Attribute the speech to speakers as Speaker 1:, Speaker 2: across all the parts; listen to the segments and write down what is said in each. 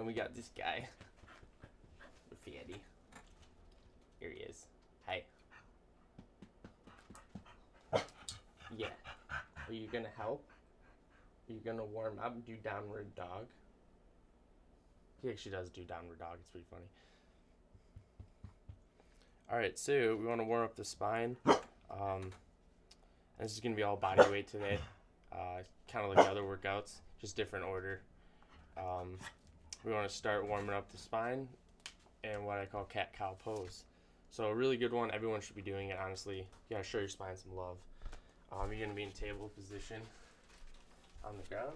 Speaker 1: Then we got this guy. Fatty. Here he is. Hi. Yeah. Are you gonna help? Are you gonna warm up? Do downward dog? He actually does do downward dog. It's pretty funny. Alright, so we want to warm up the spine. This is going to be all body weight today. Kind of like the other workouts, just different order. We want to start warming up the spine and what I call cat-cow pose. So a really good one. Everyone should be doing it, honestly. You got to show your spine some love. You're going to be in table position on the ground.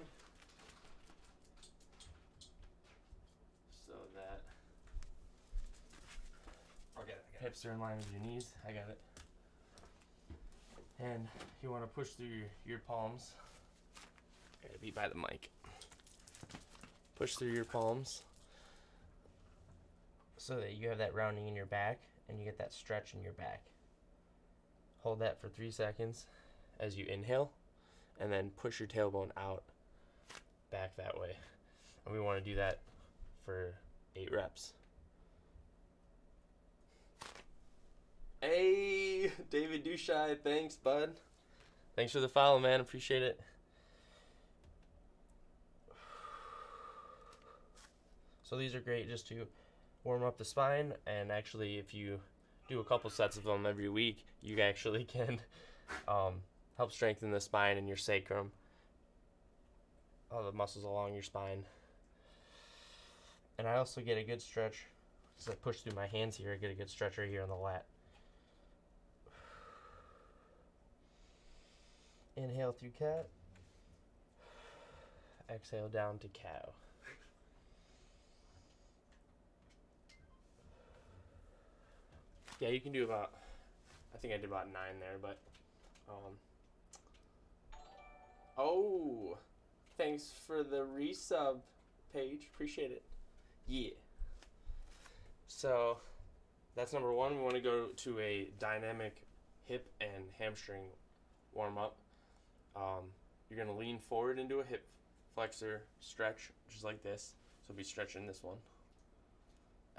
Speaker 1: So that hips are in line with your knees. I got it. And you want to push through your palms. Gotta be by the mic. Push through your palms so that you have that rounding in your back and you get that stretch in your back. Hold that for 3 seconds as you inhale, and then push your tailbone out back that way. And we want to do that for 8 reps. Hey, David Dushai, thanks, bud. Thanks for the follow, man. Appreciate it. So these are great just to warm up the spine, and actually if you do a couple sets of them every week, you actually can help strengthen the spine and your sacrum, all the muscles along your spine. And I also get a good stretch, as I push through my hands here, I get a good stretch right here on the lat. Inhale through cat. Exhale down to cow. Yeah, you can do about, I think I did about 9 there, but, oh, thanks for the resub, Paige. Appreciate it. Yeah. So, that's number 1. We want to go to a dynamic hip and hamstring warm-up. You're going to lean forward into a hip flexor stretch, just like this. So be stretching this one.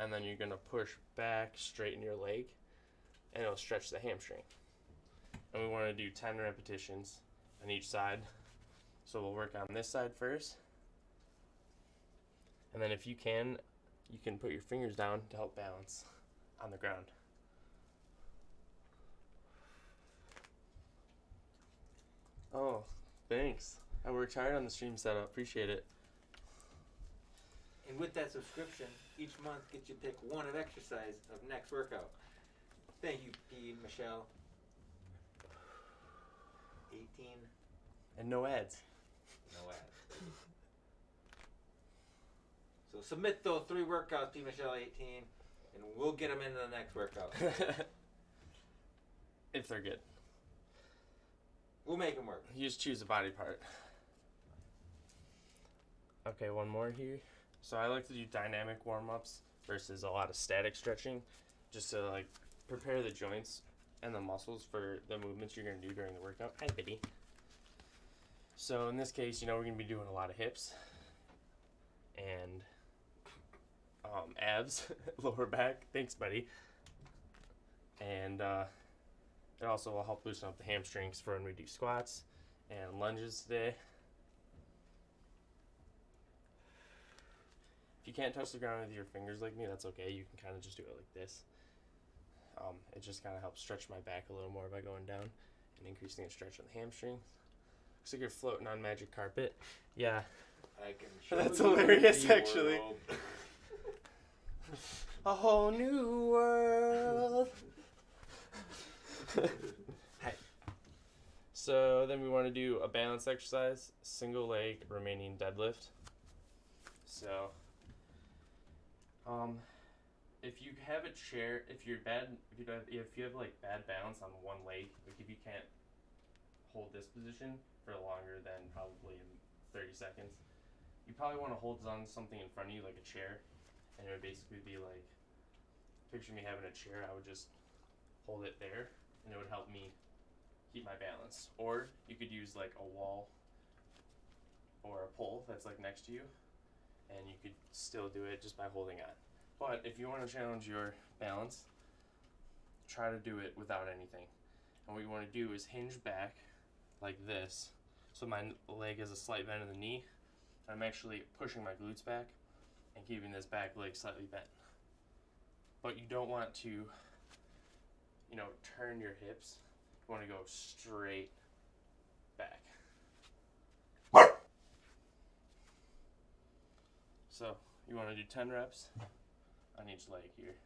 Speaker 1: And then you're going to push back, straighten your leg, and it'll stretch the hamstring. And we want to do 10 repetitions on each side. So we'll work on this side first. And then if you can put your fingers down to help balance on the ground. Oh, thanks. I worked hard on the stream setup. Appreciate it.
Speaker 2: And with that subscription, each month gets you to pick one of exercise of next workout. Thank you, P. Michelle. 18.
Speaker 1: And no ads.
Speaker 2: No ads. So submit those 3 workouts, P. Michelle 18, and we'll get them into the next workout.
Speaker 1: If they're good.
Speaker 2: We'll make them work.
Speaker 1: You just choose a body part. Okay, one more here. So I like to do dynamic warm-ups versus a lot of static stretching, just to like prepare the joints and the muscles for the movements you're going to do during the workout. Hi, Biddy. So in this case, we're going to be doing a lot of hips and abs, lower back. Thanks, buddy. And it also will help loosen up the hamstrings for when we do squats and lunges today. If you can't touch the ground with your fingers like me, that's okay. You can kind of just do it like this. It just kind of helps stretch my back a little more by going down and increasing the stretch on the hamstring. Looks like you're floating on magic carpet. Yeah.
Speaker 2: I can show
Speaker 1: That's
Speaker 2: you
Speaker 1: hilarious,
Speaker 2: the
Speaker 1: actually.
Speaker 2: world.
Speaker 1: A whole new world.
Speaker 2: Hey.
Speaker 1: So then we want to do a balance exercise, single leg remaining deadlift. So, if you have a chair, if you have like bad balance on one leg, like if you can't hold this position for longer than probably 30 seconds, you probably want to hold on to something in front of you like a chair, and it would basically be like, picture me having a chair, I would just hold it there, and it would help me keep my balance. Or you could use like a wall or a pole that's like next to you, and you could still do it just by holding on. But if you want to challenge your balance, try to do it without anything. And what you want to do is hinge back like this. So my leg has a slight bend in the knee. I'm actually pushing my glutes back and keeping this back leg slightly bent. But you don't want to, you know, turn your hips. You want to go straight back. So you want to do 10 reps on each leg here.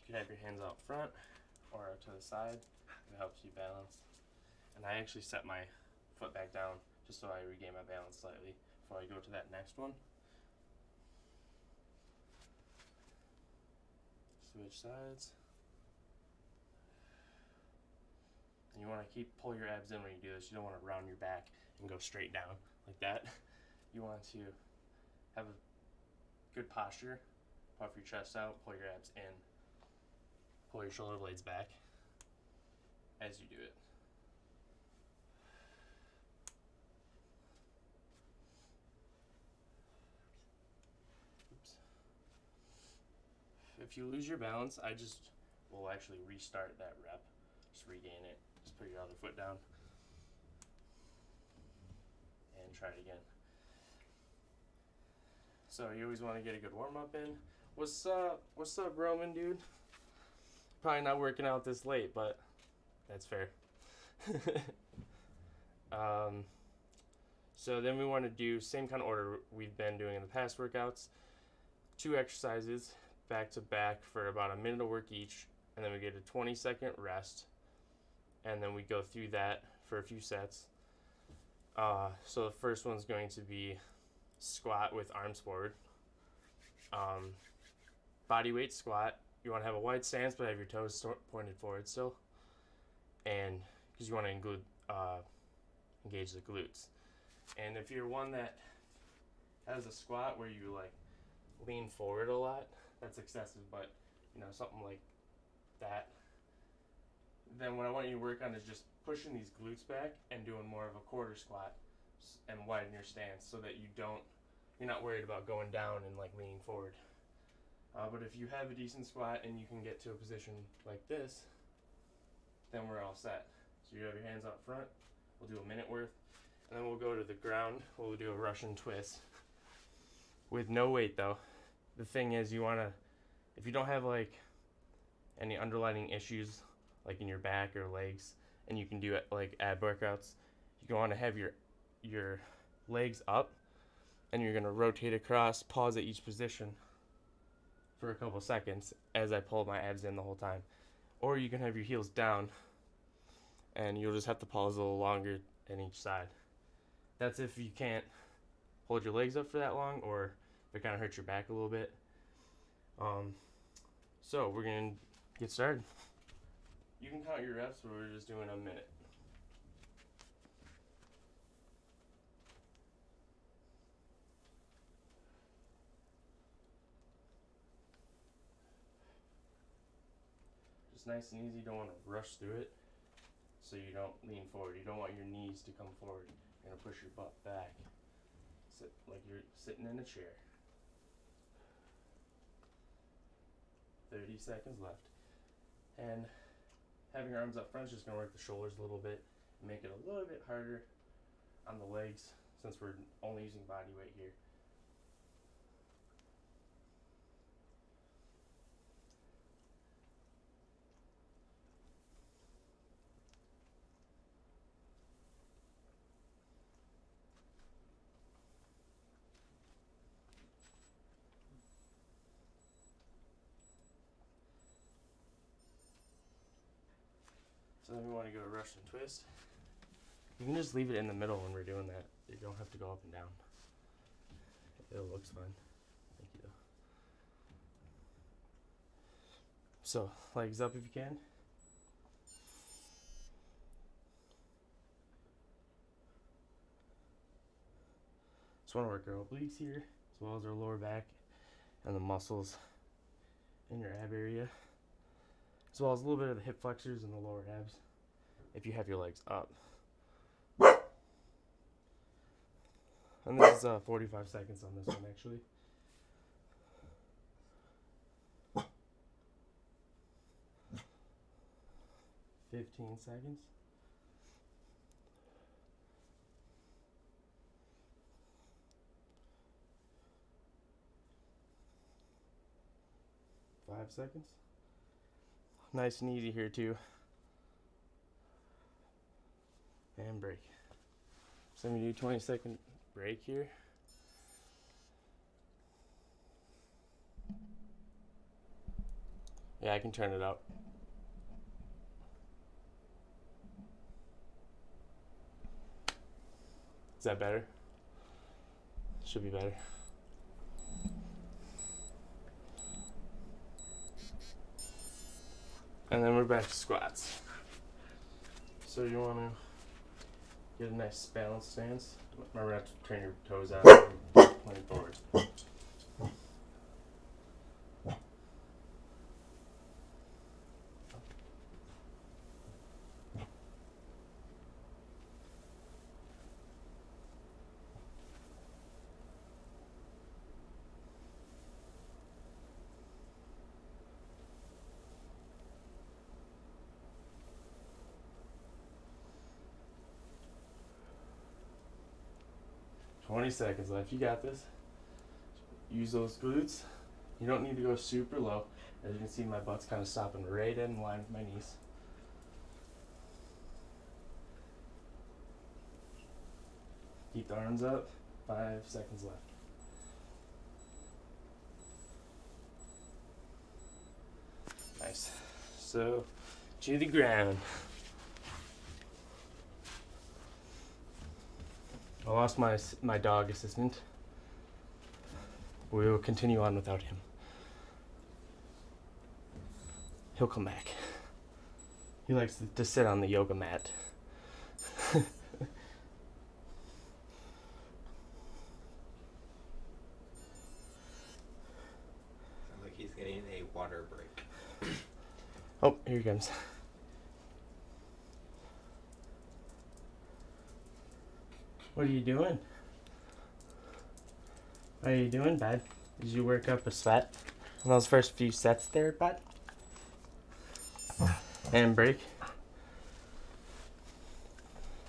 Speaker 1: You can have your hands out front or out to the side. It helps you balance. And I actually set my foot back down just so I regain my balance slightly before I go to that next one. Switch sides. And you want to pull your abs in when you do this. You don't want to round your back and go straight down like that. You want to have a good posture. Puff your chest out, pull your abs in. Pull your shoulder blades back as you do it. Oops. If you lose your balance, I just will actually restart that rep. Just regain it. Just put your other foot down and try it again. So you always want to get a good warm up in. What's up, Roman dude? Probably not working out this late, but that's fair. So then we want to do same kind of order we've been doing in the past workouts. 2 exercises back to back for about a minute of work each, and then we get a 20-second rest, and then we go through that for a few sets. So the first one's going to be squat with arms forward. Bodyweight squat. You want to have a wide stance, but have your toes pointed forward still, and because you want to engage the glutes. And if you're one that has a squat where you like lean forward a lot, that's excessive. But you know, something like that, then what I want you to work on is just pushing these glutes back and doing more of a quarter squat and widen your stance so that you're not worried about going down and like leaning forward. But if you have a decent squat and you can get to a position like this, then we're all set. So you have your hands out front. We'll do a minute worth, and then we'll go to the ground. We'll do a Russian twist with no weight though. The thing is, you wanna, if you don't have like any underlying issues like in your back or legs, and you can do it like ab workouts, you want to have your legs up, and you're gonna rotate across, pause at each position for a couple seconds as I pull my abs in the whole time. Or you can have your heels down and you'll just have to pause a little longer in each side. That's if you can't hold your legs up for that long, or if it kind of hurts your back a little bit. So we're gonna get started. You can count your reps, but we're just doing a minute. Just nice and easy. You don't want to rush through it, so you don't lean forward. You don't want your knees to come forward. You're gonna push your butt back. Sit like you're sitting in a chair. 30 seconds left. And having your arms up front is just gonna work the shoulders a little bit and make it a little bit harder on the legs since we're only using body weight here. So then we want to go Russian twist. You can just leave it in the middle when we're doing that. You don't have to go up and down. It looks fine. Thank you. So legs up if you can. Just want to work our obliques here as well as our lower back and the muscles in your ab area, as well as a little bit of the hip flexors and the lower abs if you have your legs up. And this is 45 seconds on this one, actually. "15 seconds. "5 seconds. Nice and easy here too. And break. So I'm gonna do 20-second break here. Yeah, I can turn it up. Is that better? Should be better. And then we're back to squats. So you want to get a nice balanced stance. Remember not to turn your toes out and point forward. 20 seconds left. You got this. Use those glutes. You don't need to go super low. As you can see, my butt's kind of stopping right in line with my knees. Keep the arms up. 5 seconds left. Nice. So, to the ground. I lost my dog assistant. We will continue on without him. He'll come back. He likes to sit on the yoga mat.
Speaker 2: Sounds like he's getting a water break.
Speaker 1: Oh, here he comes. What are you doing? What are you doing, bud? Did you work up a sweat on those first few sets there, bud? And break.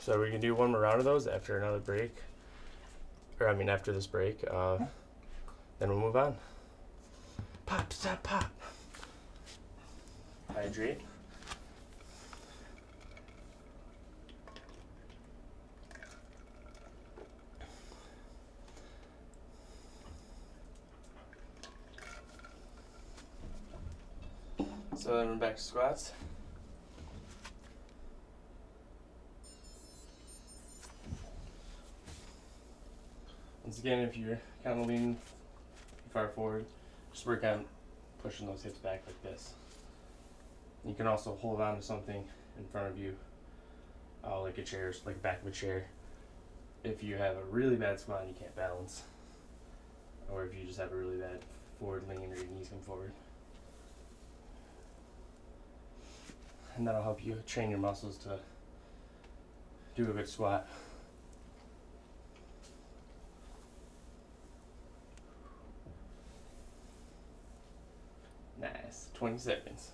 Speaker 1: So we can do one more round of those after another break. After this break. Then we'll move on. Pop, stop, pop. Hydrate. So then we're back to squats. Once again, if you're kind of leaning far forward, just work on pushing those hips back like this. You can also hold on to something in front of you, like a chair, like the back of a chair, if you have a really bad squat and you can't balance, or if you just have a really bad forward lean or your knees come forward. And that'll help you train your muscles to do a good squat. Nice. 20 seconds.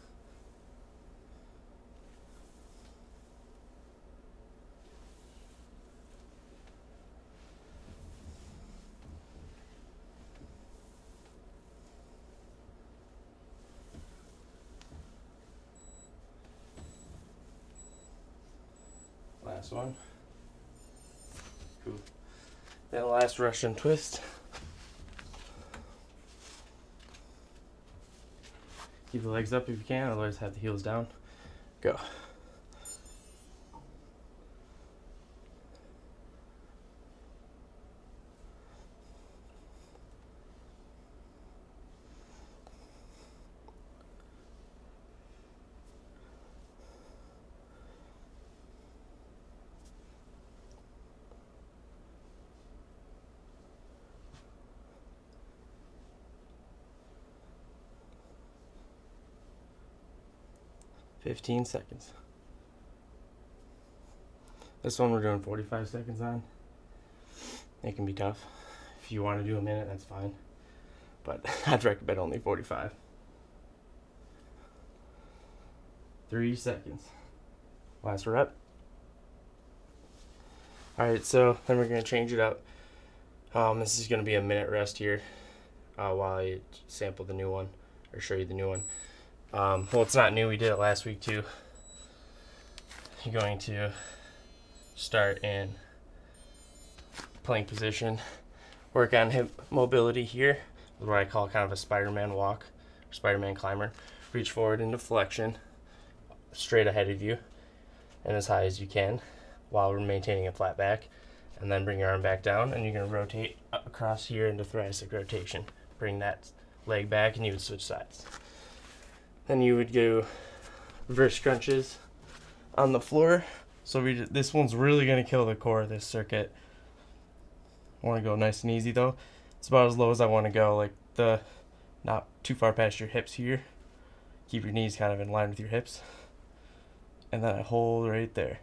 Speaker 1: Last one. Cool. Then last Russian twist. Keep the legs up if you can, otherwise have the heels down. Go. 15 seconds. This one we're doing 45 seconds on. It can be tough. If you want to do a minute, that's fine. But I'd recommend only 45. 3 seconds. Last rep. Alright, so then we're going to change it up. This is going to be a minute rest here while I sample the new one, or show you the new one. Well, it's not new. We did it last week too. You're going to start in plank position. Work on hip mobility here. This is what I call kind of a Spider-Man walk, or Spider-Man climber. Reach forward into flexion, straight ahead of you, and as high as you can, while we're maintaining a flat back. And then bring your arm back down, and you're going to rotate across here into thoracic rotation. Bring that leg back, and you would switch sides. Then you would do reverse crunches on the floor. So this one's really going to kill the core of this circuit. I want to go nice and easy though. It's about as low as I want to go, like not too far past your hips here. Keep your knees kind of in line with your hips. And then I hold right there.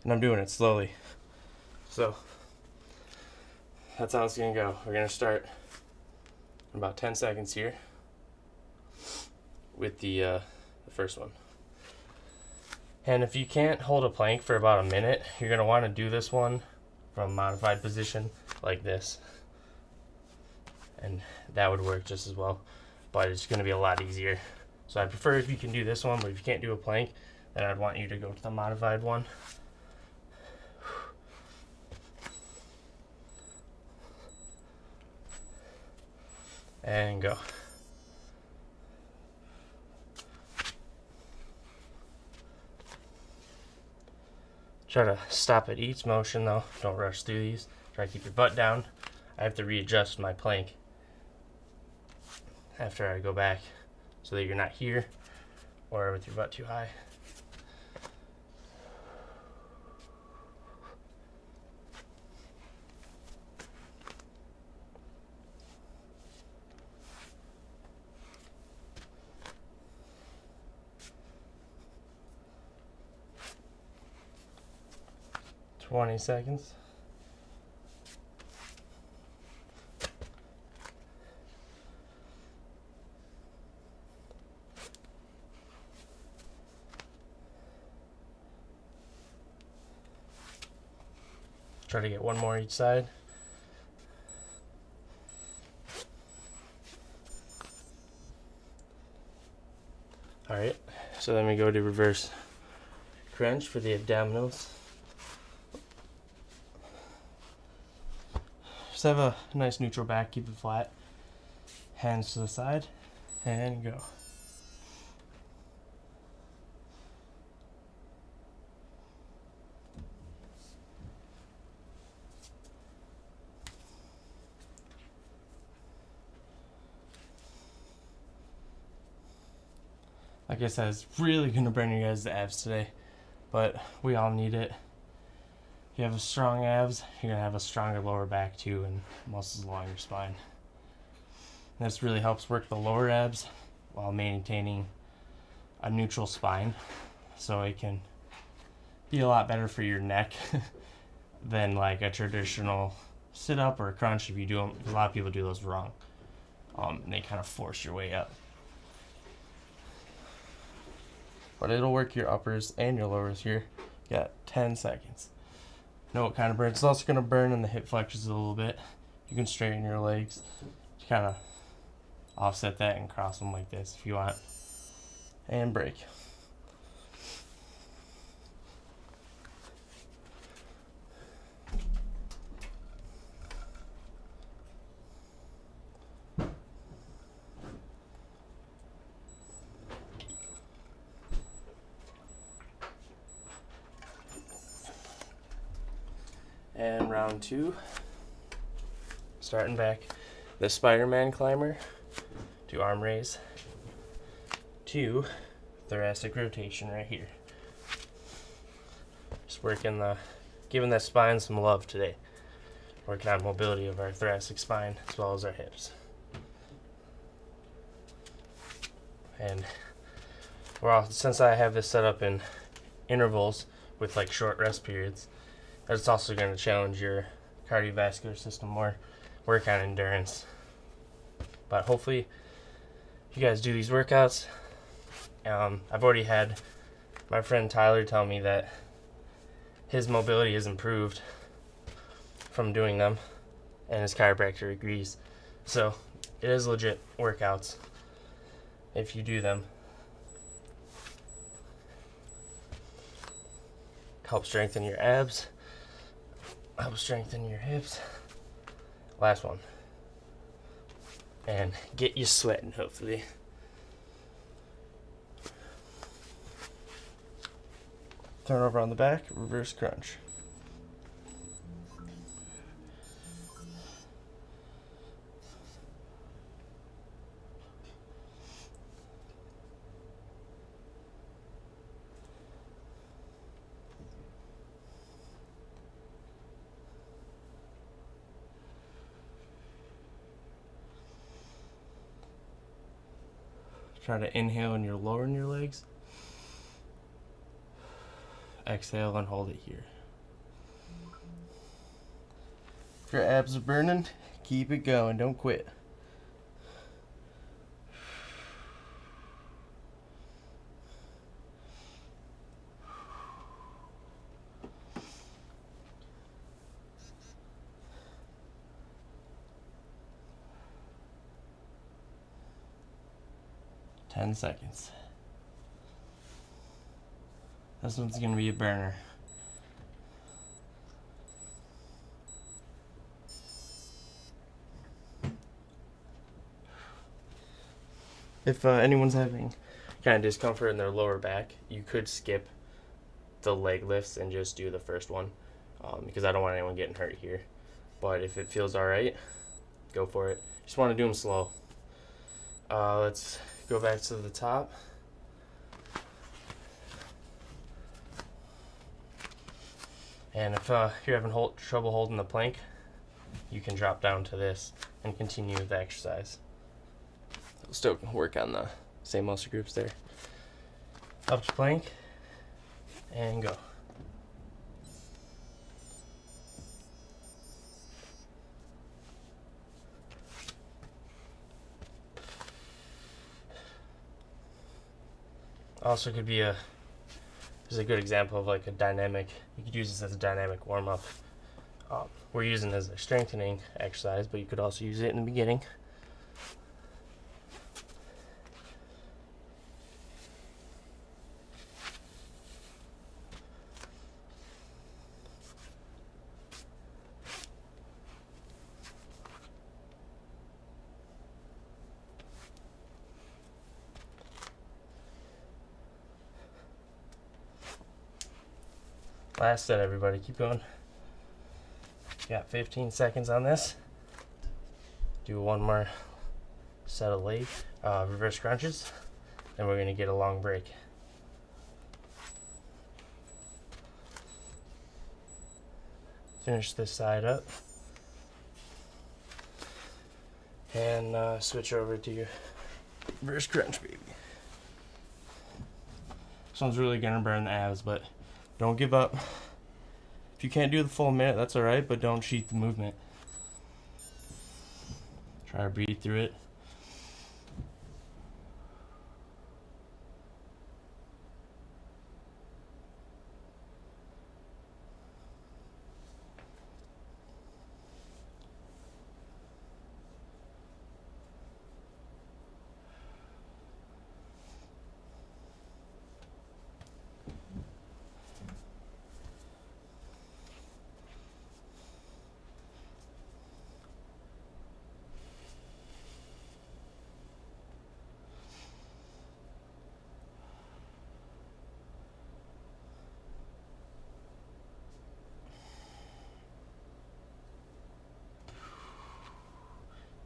Speaker 1: And I'm doing it slowly. So that's how it's going to go. We're going to start in about 10 seconds here with the first one. And if you can't hold a plank for about a minute, you're going to want to do this one from modified position like this. And that would work just as well, but it's going to be a lot easier. So I prefer if you can do this one, but if you can't do a plank, then I'd want you to go to the modified one. And go. Try to stop at each motion though. Don't rush through these. Try to keep your butt down. I have to readjust my plank after I go back so that you're not here or with your butt too high. Twenty seconds. Try to get one more each side. Alright, so then we go to reverse crunch for the abdominals. Just have a nice neutral back, keep it flat. Hands to the side, and go. Like I said, it's really going to burn you guys' abs today, but we all need it. If you have strong abs, you're going to have a stronger lower back too and muscles along your spine. And this really helps work the lower abs while maintaining a neutral spine, so it can be a lot better for your neck than like a traditional sit-up or a crunch if you do them. A lot of people do those wrong, and they kind of force your way up. But it'll work your uppers and your lowers here. You got 10 seconds. Know what kind of burns? It's also going to burn in the hip flexors a little bit. You can straighten your legs to kind of offset that and cross them like this if you want. And break. And round two, starting back, the Spider-Man climber to arm raise to thoracic rotation right here. Just working giving that spine some love today. Working on mobility of our thoracic spine as well as our hips. And well, since I have this set up in intervals with like short rest periods, that's also going to challenge your cardiovascular system more, work on endurance. But hopefully you guys do these workouts. I've already had my friend Tyler tell me that his mobility has improved from doing them, and his chiropractor agrees. So it is legit workouts if you do them. Help strengthen your abs, help strengthen your hips. Last one. And get you sweating, hopefully. Turn over on the back, reverse crunch. Try to inhale and you're lowering your legs. Exhale and hold it here. If your abs are burning, keep it going, don't quit. Ten seconds. This one's gonna be a burner. If anyone's having kind of discomfort in their lower back, you could skip the leg lifts and just do the first one, because I don't want anyone getting hurt here. But if it feels alright, go for it. Just want to do them slow. Let's go back to the top. And if you're having trouble holding the plank, you can drop down to this and continue the exercise. It'll still work on the same muscle groups there. Up to plank and go. Also could be this is a good example of like a dynamic, you could use this as a dynamic warm-up. We're using it as a strengthening exercise, but you could also use it in the beginning. Last set, everybody. Keep going. Got 15 seconds on this. Do one more set of leg reverse crunches, then we're gonna get a long break. Finish this side up, and switch over to your reverse crunch, baby. This one's really gonna burn the abs, but don't give up. If you can't do the full minute, that's alright, but don't cheat the movement. Try to breathe through it.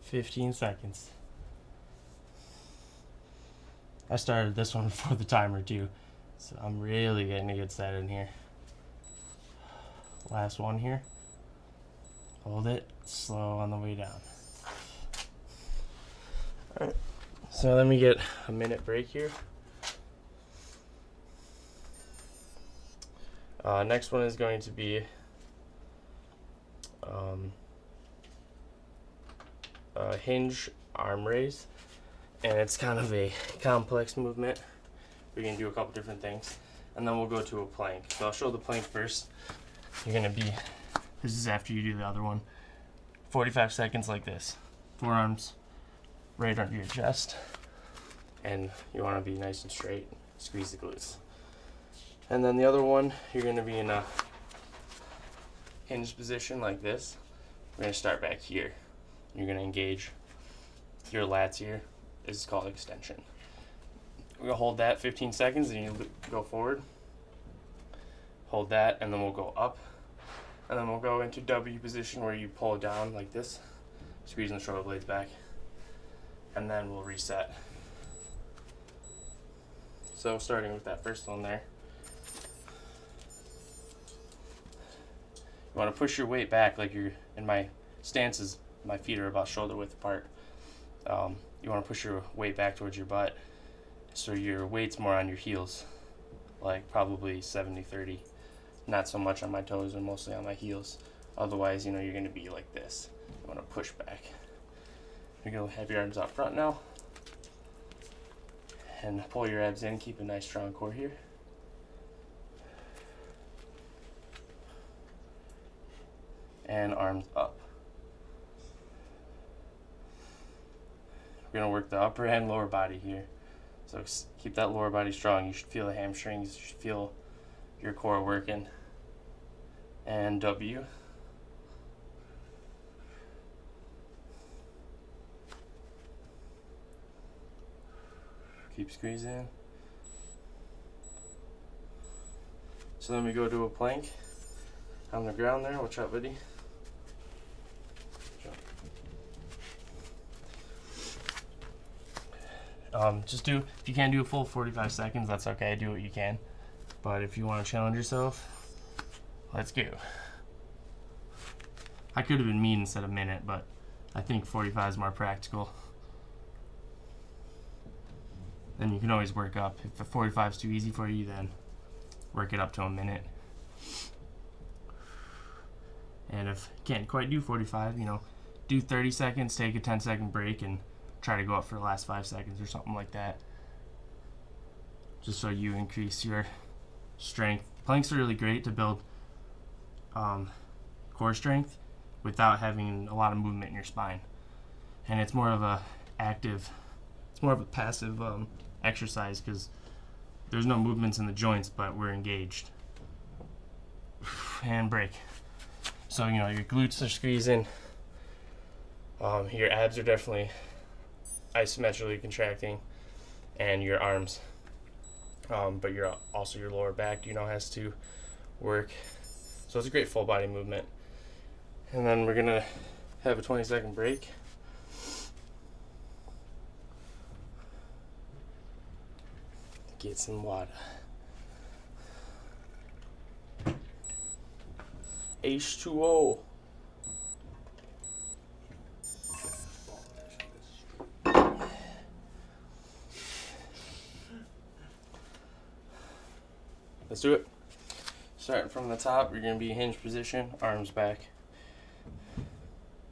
Speaker 1: "15 seconds. I started this one before the timer too, so I'm really getting a good set in here. Last one here. Hold it, slow on the way down. Alright, so let me get a minute break here. Next one is going to be Hinge Arm Raise, and it's kind of a complex movement. We're going to do a couple different things, and then we'll go to a plank. So I'll show the plank first. You're going to be, this is after you do the other one, 45 seconds like this. Forearms right under your chest, and you want to be nice and straight. Squeeze the glutes. And then the other one, you're going to be in a hinge position like this. We're going to start back here. You're going to engage your lats here. This is called extension. We're going to hold that 15 seconds, and you go forward. Hold that, and then we'll go up. And then we'll go into W position where you pull down like this, squeezing the shoulder blades back. And then we'll reset. So starting with that first one there. You want to push your weight back like you're in my stances. My feet are about shoulder width apart. You want to push your weight back towards your butt, so your weight's more on your heels, like probably 70-30. Not so much on my toes, and mostly on my heels. Otherwise, you're going to be like this. You want to push back. You're going to have your arms out front now, and pull your abs in. Keep a nice strong core here. And arms up. We're going to work the upper and lower body here. So keep that lower body strong. You should feel the hamstrings. You should feel your core working. And W. Keep squeezing. So then we go to a plank on the ground there. Watch out, buddy. Just do, if you can't do a full 45 seconds, that's okay, do what you can. But if you want to challenge yourself, let's go. I could have been mean instead of minute, but I think 45 is more practical. Then you can always work up. If the 45 is too easy for you, then work it up to a minute. And if you can't quite do 45, do 30 seconds, take a 10-second break, and try to go up for the last 5 seconds or something like that. Just so you increase your strength. Planks are really great to build core strength without having a lot of movement in your spine. And it's more of a passive exercise because there's no movements in the joints, but we're engaged. And break. So, your glutes are squeezing. Your abs are definitely isometrically contracting, and your arms. But your lower back, has to work. So it's a great full body movement. And then we're gonna have a 20-second break. Get some water. H2O. Let's do it. Starting from the top, you're going to be hinge position, arms back.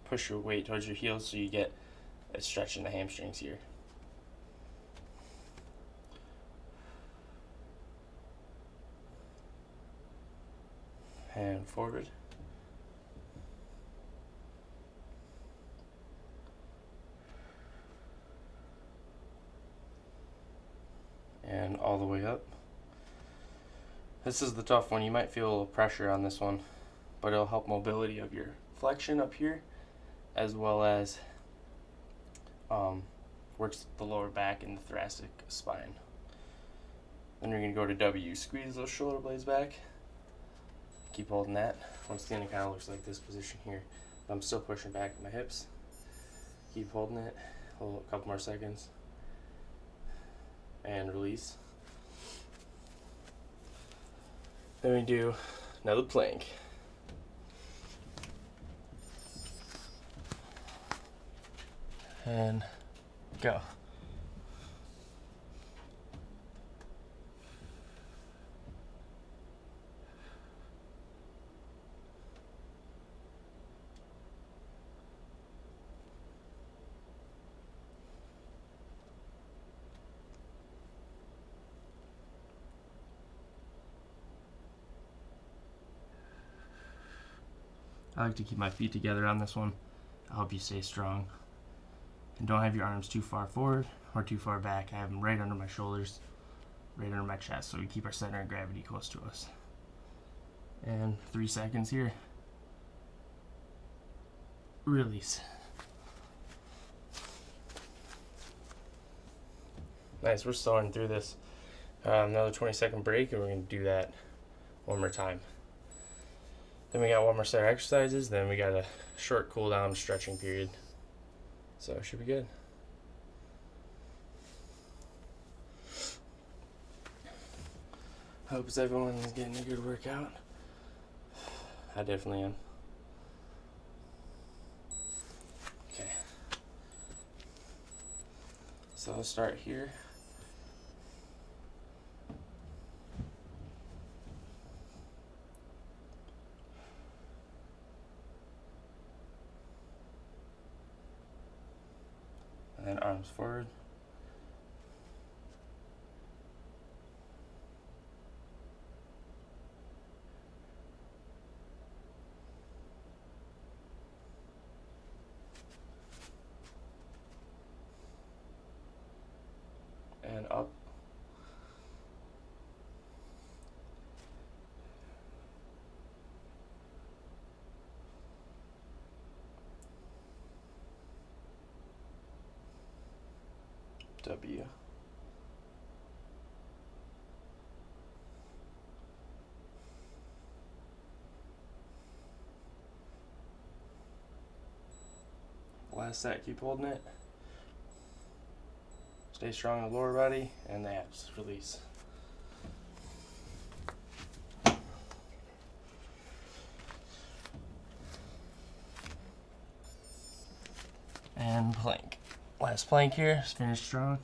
Speaker 1: Push your weight towards your heels so you get a stretch in the hamstrings here. And forward. And all the way up. This is the tough one. You might feel a little pressure on this one, but it'll help mobility of your flexion up here, as well as works the lower back and the thoracic spine. Then you're going to go to W. Squeeze those shoulder blades back. Keep holding that. Once again, it kind of looks like this position here. But I'm still pushing back my hips. Keep holding it. Hold a couple more seconds. And release. Then we do another plank. And go. I like to keep my feet together on this one. I'll help you stay strong. And don't have your arms too far forward or too far back. I have them right under my shoulders, right under my chest, so we keep our center of gravity close to us. And 3 seconds here. Release. Nice, we're sawing through this. Another 20-second break, and we're going to do that one more time. Then we got one more set of exercises, then we got a short cool down stretching period. So it should be good. Hope everyone's getting a good workout. I definitely am. Okay. So I'll start here. And then arms forward. And up. W. Last set, keep holding it. Stay strong in the lower body and the abs. Release. And plank. Last plank here. Just finish strong.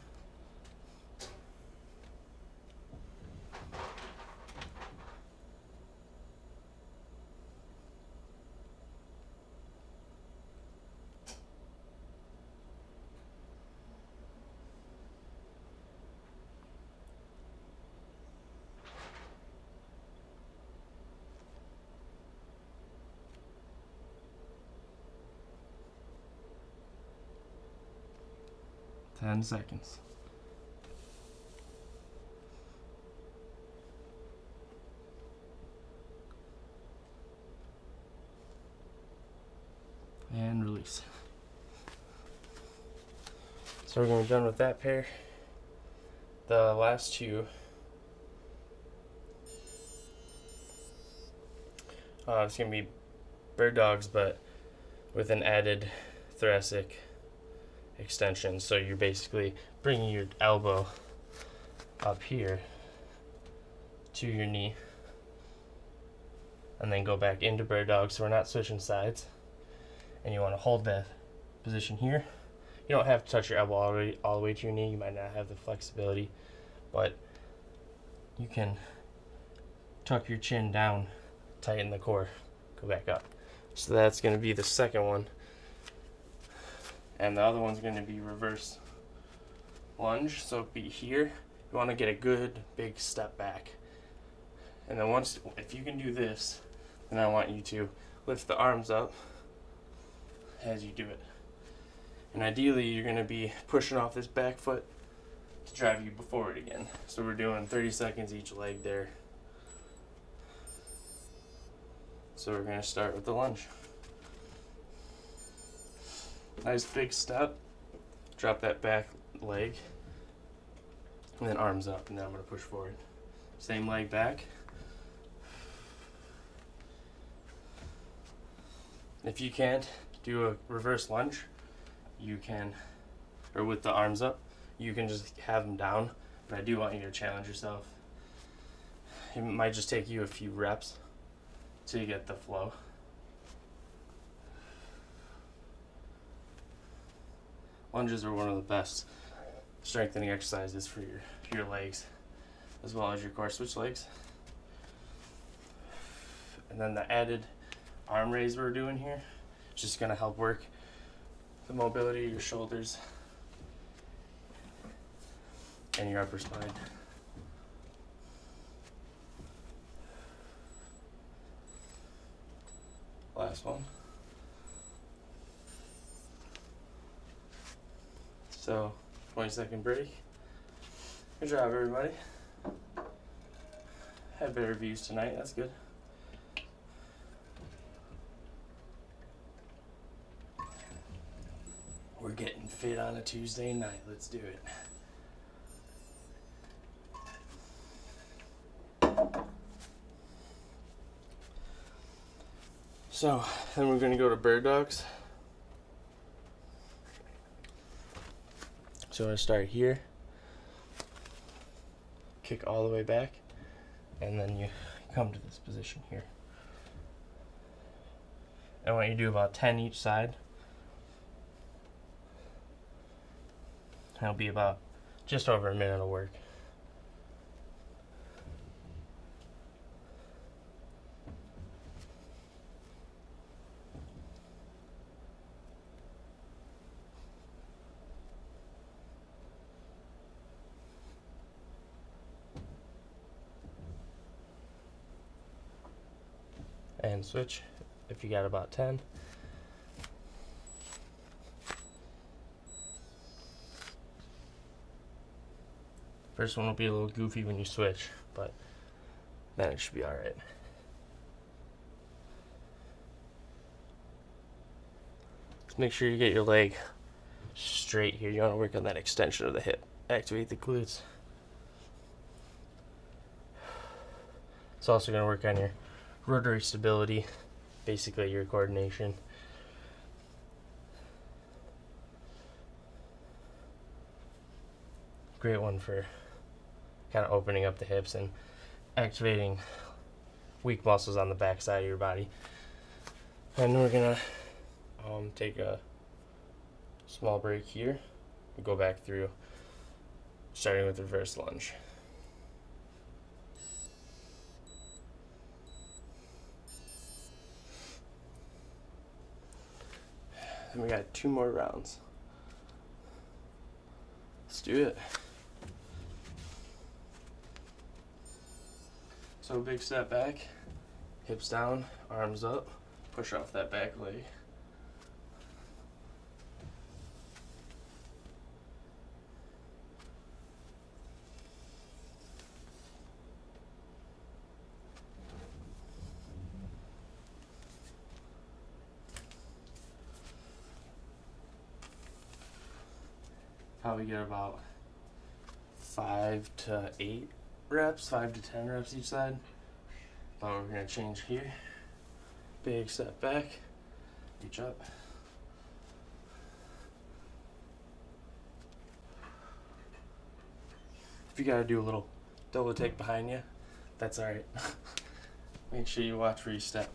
Speaker 1: Ten seconds. And release. So we're going to be done with that pair. The last two, it's going to be bird dogs, but with an added thoracic extension. So you're basically bringing your elbow up here to your knee and then go back into bird dog, so we're not switching sides. And you want to hold that position here. You don't have to touch your elbow all the way to your knee. You might not have the flexibility, but you can tuck your chin down, tighten the core, go back up. So that's going to be the second one. And the other one's going to be reverse lunge. So be here. You want to get a good big step back. And then if you can do this, then I want you to lift the arms up as you do it. And ideally, you're going to be pushing off this back foot to drive you forward again. So we're doing 30 seconds each leg there. So we're going to start with the lunge. Nice big step. Drop that back leg. And then arms up. And then I'm going to push forward. Same leg back. If you can't do a reverse lunge, you can, or with the arms up, you can just have them down. But I do want you to challenge yourself. It might just take you a few reps to get the flow. Lunges are one of the best strengthening exercises for your legs, as well as your core switch legs. And then the added arm raise we're doing here is just going to help work the mobility of your shoulders and your upper spine. last one. So, 20-second break. Good job, everybody. Had better views tonight, that's good. We're getting fit on a Tuesday night, let's do it. So, then we're going to go to bird dogs. So I'm going to start here, kick all the way back, and then you come to this position here. I want you to do about 10 each side. That'll be about just over a minute of work. And switch if you got about 10. First one will be a little goofy when you switch, but then it should be alright. Just make sure you get your leg straight here. You want to work on that extension of the hip. Activate the glutes. It's also going to work on your rotary stability, basically your coordination. Great one for kind of opening up the hips and activating weak muscles on the back side of your body. And we're gonna take a small break here. We go back through, starting with reverse lunge. And we got 2 more rounds. Let's do it. So big step back, hips down, arms up, push off that back leg. Probably get about 5 to 8 reps, 5 to 10 reps each side. But we're gonna change here. Big step back, reach up. If you gotta do a little double take behind you, that's alright. Make sure you watch where you step.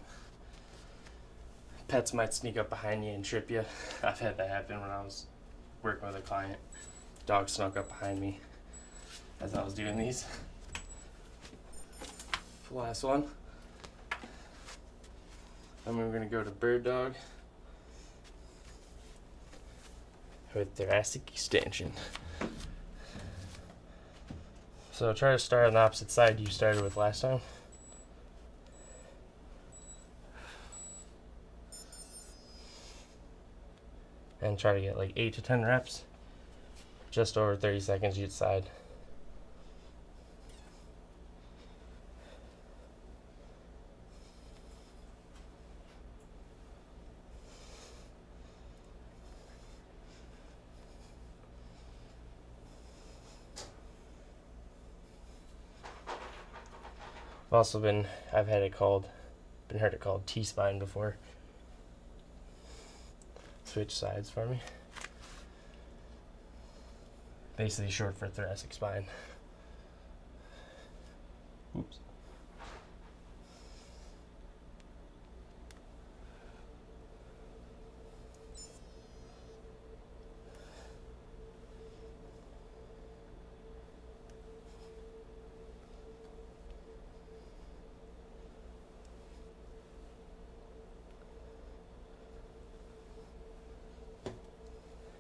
Speaker 1: Pets might sneak up behind you and trip you. I've had that happen when I was working with a client. Dog snuck up behind me as I was doing these. Last one. And we're gonna go to bird dog with thoracic extension. So try to start on the opposite side you started with last time. And try to get like 8 to 10 reps, just over 30 seconds each side. I've heard it called T-spine before. Switch sides for me. Basically short for thoracic spine. Oops.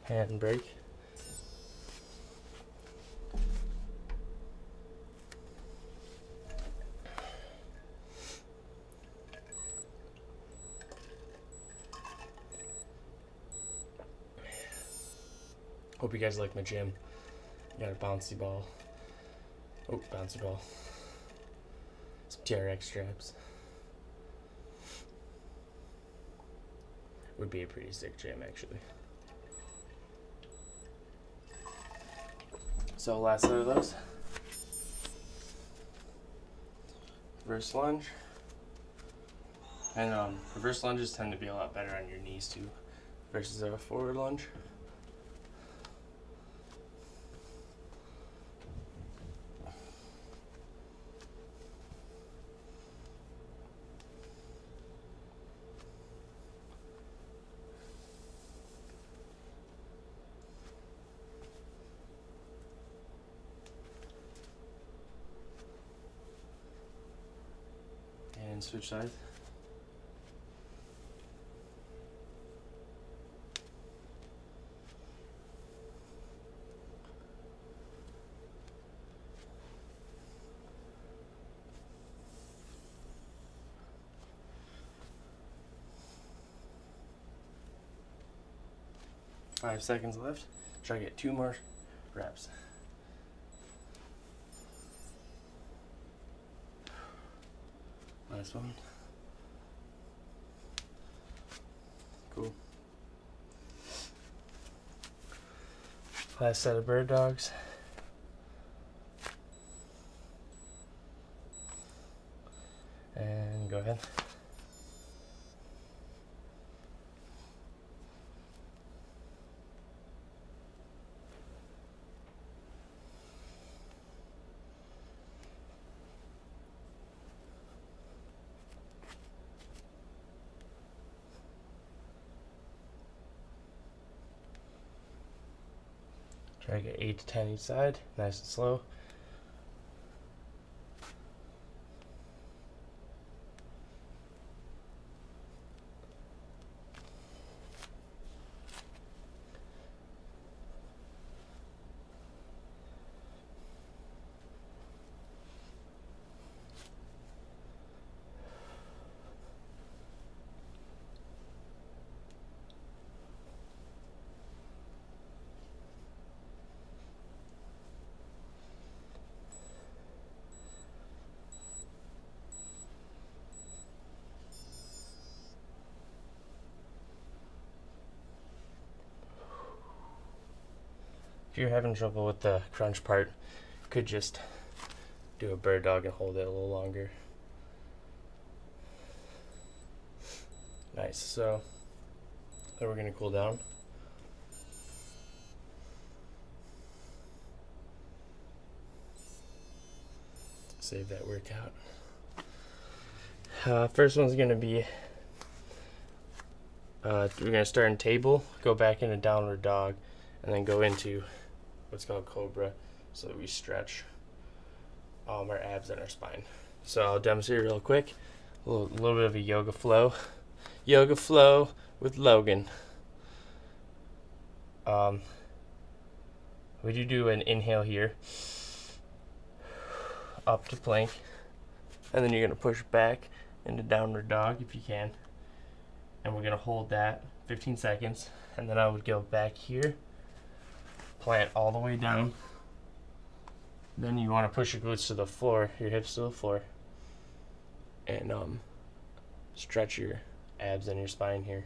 Speaker 1: Hand break. Hope you guys like my gym. Got a bouncy ball. Oh, bouncy ball. Some TRX straps. Would be a pretty sick gym, actually. So last set of those. Reverse lunge. And reverse lunges tend to be a lot better on your knees too, versus a forward lunge. And switch sides. Five seconds left. Try to get 2 more reps. Last one. Cool. Last set of bird dogs. And go ahead. Try to get 8 to 10 each side, nice and slow. If you're having trouble with the crunch part, you could just do a bird dog and hold it a little longer. Nice. So then we're going to cool down. Save that workout. First one's going to be, we're going to start in table, go back into downward dog, and then go into what's called cobra, so that we stretch our abs and our spine. So I'll demonstrate real quick. A little bit of a yoga flow. Yoga flow with Logan. We do an inhale here, up to plank, and then you're gonna push back into downward dog if you can, and we're gonna hold that 15 seconds, and then I would go back here, plant all the way down. Then you want to push your glutes to the floor, your hips to the floor, and stretch your abs and your spine here.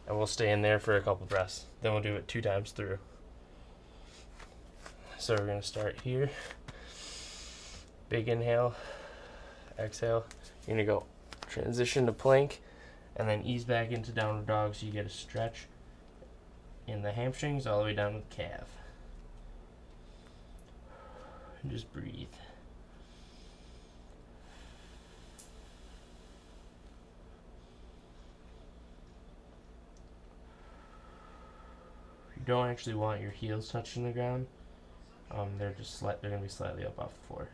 Speaker 1: And we'll stay in there for a couple breaths. Then we'll do it 2 times through. So we're going to start here. Big inhale, exhale. You're going to go transition to plank, and then ease back into downward dog so you get a stretch in the hamstrings all the way down to the calf. And just breathe. You don't actually want your heels touching the ground. They're going to be slightly up off the floor.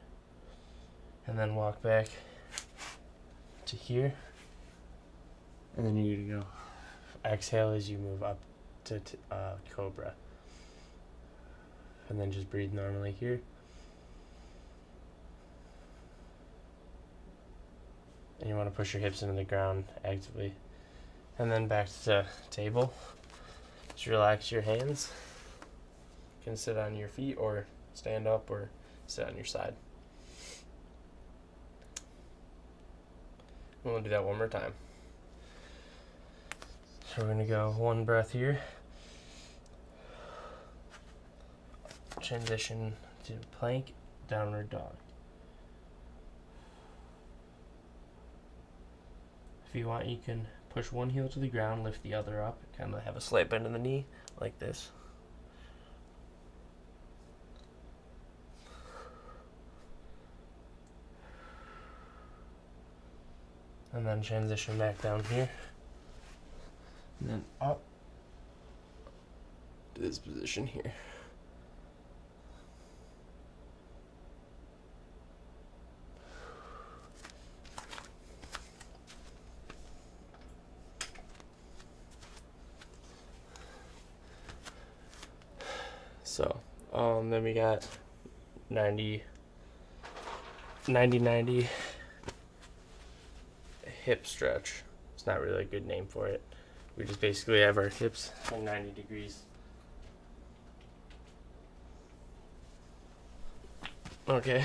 Speaker 1: And then walk back to here. And then you're going to go exhale as you move up to cobra. And then just breathe normally here. And you want to push your hips into the ground actively. And then back to table. Just relax your hands. You can sit on your feet or stand up or sit on your side. We'll do that one more time. So we're going to go one breath here. Transition to plank, downward dog. If you want, you can push one heel to the ground, lift the other up, kind of have a slight bend in the knee, like this. And then transition back down here. And then up to this position here. So, then we got 90 hip stretch. It's not really a good name for it. We just basically have our hips at 90 degrees. Okay,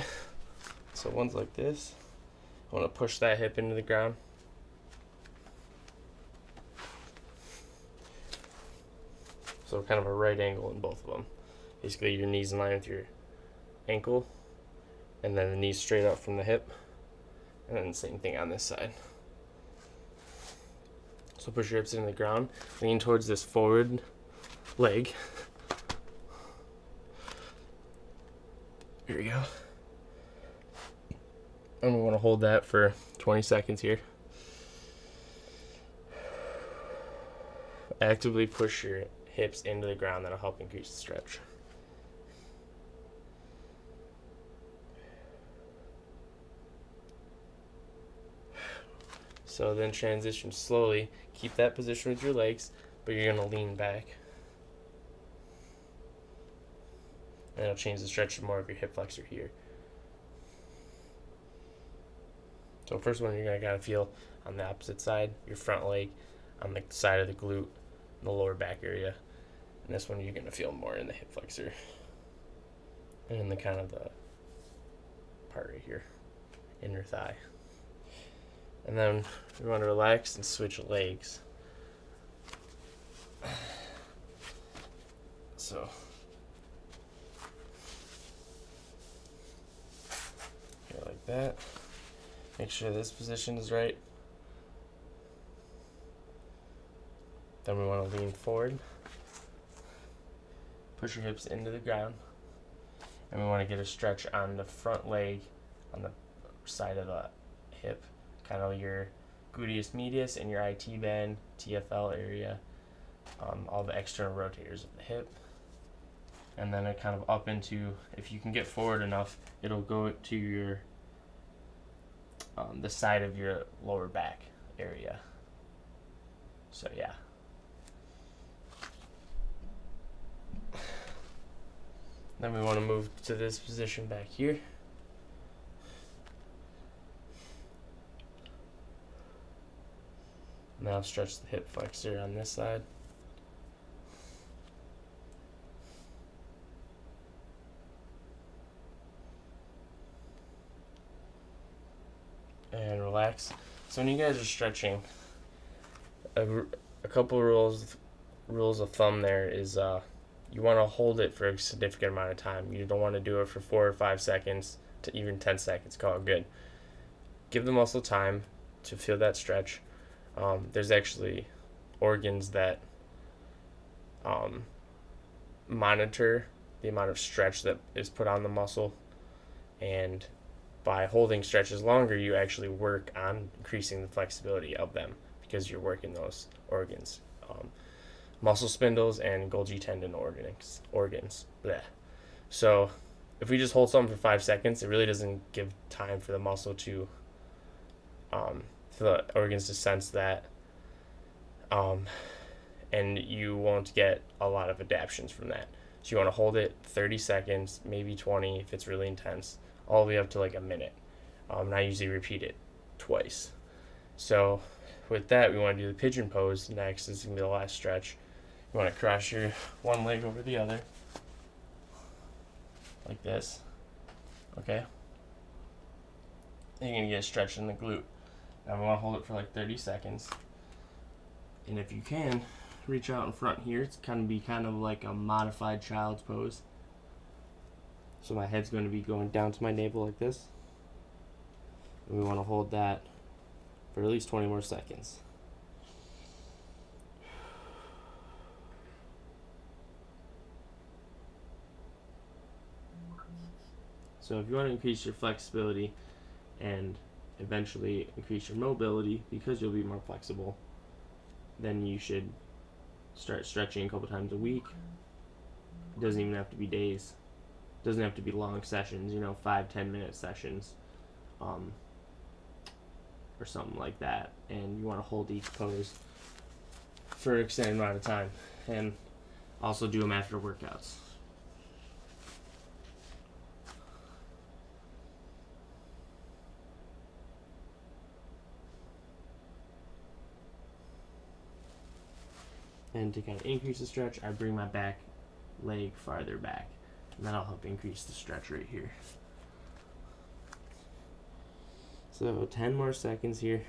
Speaker 1: so one's like this. I want to push that hip into the ground. So kind of a right angle in both of them. Basically your knees in line with your ankle, and then the knees straight up from the hip, and then the same thing on this side. So push your hips into the ground, lean towards this forward leg. Here we go. And we want to hold that for 20 seconds here. Actively push your hips into the ground. That'll help increase the stretch. So then transition slowly. Keep that position with your legs, but you're going to lean back. And it'll change the stretch to more of your hip flexor here. So first one, you're going to gotta feel on the opposite side, your front leg, on the side of the glute, and the lower back area. And this one, you're going to feel more in the hip flexor. And in the kind of the part right here, inner thigh. And then we want to relax and switch legs. So go like that. Make sure this position is right. Then we want to lean forward. Push your hips into the ground. And we want to get a stretch on the front leg, on the side of the hip, kind of your gluteus medius and your IT band, TFL area, all the external rotators of the hip. And then it kind of up into, if you can get forward enough, it'll go to your the side of your lower back area. So yeah. Then we want to move to this position back here. Now stretch the hip flexor on this side. And relax. So when you guys are stretching, a couple rules of thumb there is you want to hold it for a significant amount of time. You don't want to do it for 4 or 5 seconds to even 10 seconds. Call it good. Give the muscle time to feel that stretch. There's actually organs that monitor the amount of stretch that is put on the muscle, and by holding stretches longer, you actually work on increasing the flexibility of them because you're working those organs. Muscle spindles and Golgi tendon organs. Blech. So if we just hold something for 5 seconds, it really doesn't give time for the muscle to, for the organs to sense that, and you won't get a lot of adaptions from that. So you want to hold it 30 seconds, maybe 20 if it's really intense, all the way up to like a minute. And I usually repeat it twice. So with that, we want to do the pigeon pose next. This is going to be the last stretch. You want to cross your one leg over the other. like this. Okay? And you're going to get a stretch in the glute. Now we want to hold it for like 30 seconds. And if you can, reach out in front here. It's kind of like a modified child's pose. So my head's going to be going down to my navel like this. And we want to hold that for at least 20 more seconds. So if you want to increase your flexibility and eventually increase your mobility because you'll be more flexible, then you should start stretching a couple times a week. It doesn't even have to be days. It doesn't have to be long sessions, 5-10 minute sessions, or something like that. And you want to hold each pose for an extended amount of time, and also do them after workouts. And to kind of increase the stretch, I bring my back leg farther back, and that'll help increase the stretch right here. So 10 more seconds here.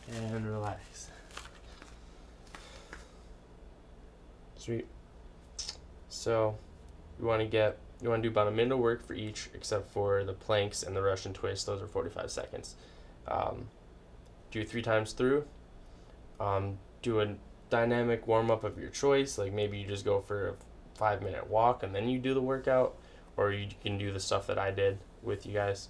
Speaker 1: And relax. Sweet. So you want to do about a minute of work for each, except for the planks and the Russian twist. Those are 45 seconds. Do 3 times through. Do a dynamic warm-up of your choice. Like maybe you just go for a 5-minute walk and then you do the workout, or you can do the stuff that I did with you guys.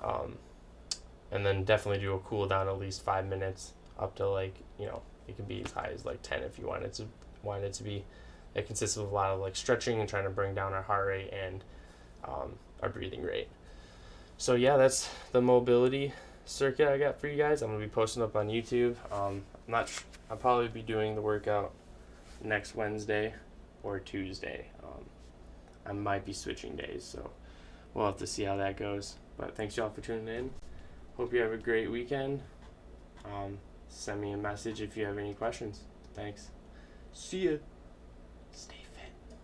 Speaker 1: And then definitely do a cool down at least 5 minutes, up to like, it can be as high as like 10 if you want it to be. It consists of a lot of like stretching and trying to bring down our heart rate and our breathing rate. So yeah, that's the mobility circuit I got for you guys. I'm gonna be posting up on YouTube. I'll probably be doing the workout next Wednesday or Tuesday. I might be switching days, so we'll have to see how that goes. But thanks y'all for tuning in. Hope you have a great weekend. Send me a message if you have any questions. Thanks. See ya.